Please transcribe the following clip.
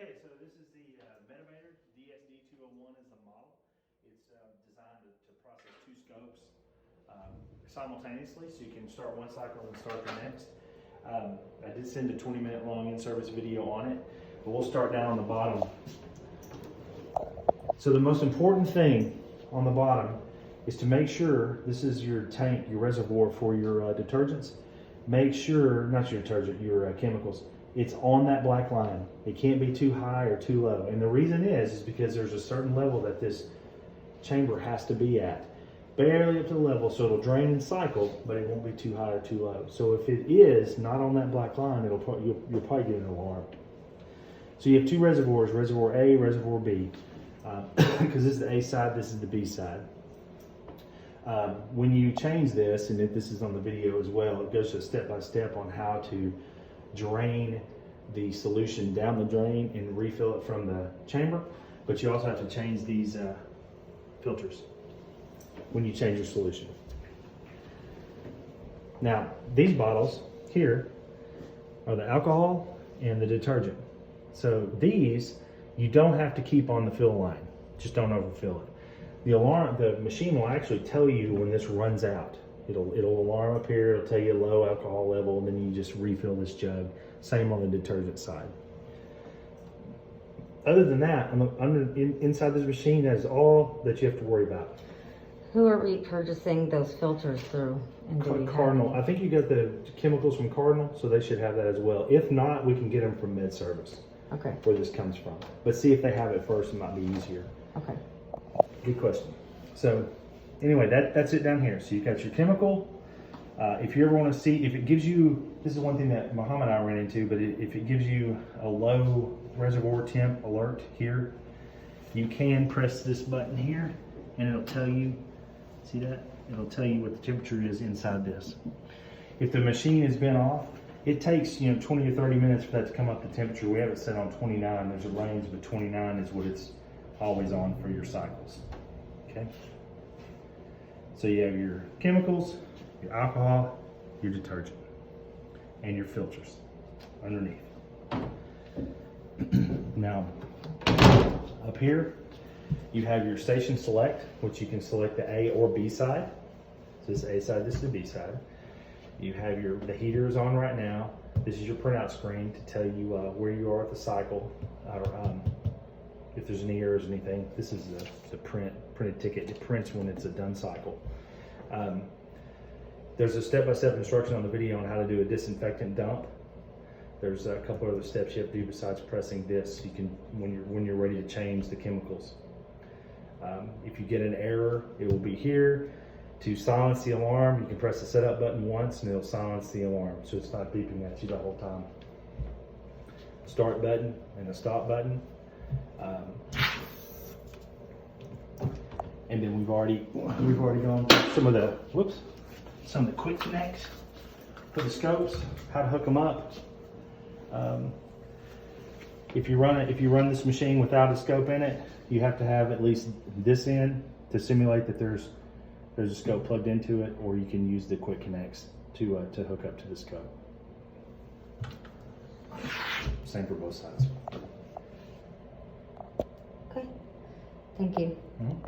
Okay, so this is the Medivator DSD201 is the model. It's designed to process two scopes simultaneously, so you can start one cycle and start the next. I did send a 20-minute long in-service video on it, but we'll start down on the bottom. So the most important thing on the bottom is to make sure, this is your tank, your reservoir for your detergents. Make sure, not your detergent, your chemicals, it's on that black line. It can't be too high or too low. And the reason is because there's a certain level that this chamber has to be at. Barely up to the level, so it'll drain and cycle, but it won't be too high or too low. So if it is not on that black line, you'll probably get an alarm. So you have two reservoirs, reservoir A, reservoir B. Because this is the A side, this is the B side. When you change this, and this is on the video as well, it goes to step by step on how to drain the solution down the drain and refill it from the chamber. But you also have to change these filters when you change your solution. Now, these bottles here are the alcohol and the detergent. So these, you don't have to keep on the fill line. Just don't overfill it. The machine will actually tell you when this runs out. It'll alarm up here, it'll tell you low alcohol level, and then you just refill this jug. Same on the detergent side. Other than that, inside this machine, that is all that you have to worry about. Who are we purchasing those filters through? And Cardinal. I think you got the chemicals from Cardinal, so they should have that as well. If not, we can get them from Med Service. Okay. Where this comes from. But see if they have it first, it might be easier. Okay. Good question. So anyway, that's it down here. So you've got your chemical. If you ever want to see, if it gives you, this is one thing that Muhammad and I ran into, but if it gives you a low reservoir temp alert here, you can press this button here and it'll tell you, see that? It'll tell you what the temperature is inside this. If the machine has been off, it takes 20 or 30 minutes for that to come up to temperature. We have it set on 29. There's a range, but 29 is what it's always on for your cycles. Okay. So you have your chemicals, your alcohol, your detergent, and your filters underneath. Now, up here, you have your station select, which you can select the A or B side. So this is the A side, this is the B side. You have the heater is on right now. This is your printout screen to tell you where you are at the cycle, or if there's any errors or anything. This is the printed ticket. It prints when it's a done cycle. There's a step-by-step instruction on the video on how to do a disinfectant dump. There's a couple other steps you have to do besides pressing this. You can, when you're ready to change the chemicals. If you get an error, it will be here. To silence the alarm, you can press the setup button once and it'll silence the alarm, so it's not beeping at you the whole time. Start button and a stop button. And then we've already gone through some of the quick connects for the scopes, how to hook them up. If you run this machine without a scope in it, you have to have at least this in to simulate that there's a scope plugged into it, or you can use the quick connects to hook up to the scope. Same for both sides. Okay. Thank you. Mm-hmm.